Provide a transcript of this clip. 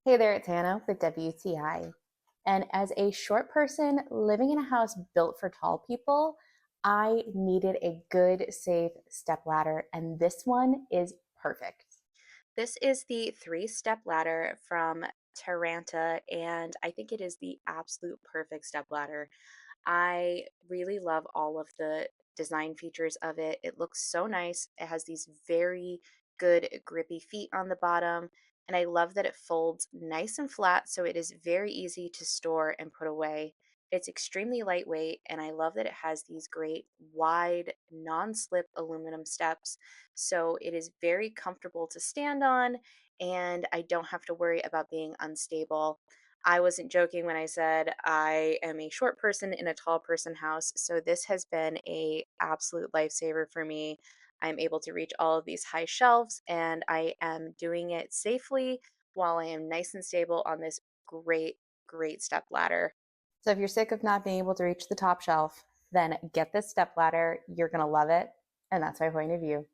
Hey there, it's Hannah with WTI. And as a short person living in a house built for tall people, I needed a good, safe step ladder, and this one is perfect. This is the three-step ladder from Taranta, and I think it is the absolute perfect step ladder. I really love all of the design features of it. It looks so nice. It has these very good grippy feet on the bottom, and I love that it folds nice and flat so it is very easy to store and put away. It's extremely lightweight, and I love that it has these great wide non-slip aluminum steps. So it is very comfortable to stand on, and I don't have to worry about being unstable. I wasn't joking when I said I am a short person in a tall person house, so this has been a absolute lifesaver for me. I'm able to reach all of these high shelves and I am doing it safely while I am nice and stable on this great step ladder. So if you're sick of not being able to reach the top shelf, then get this step ladder. You're going to love it. And that's my point of view.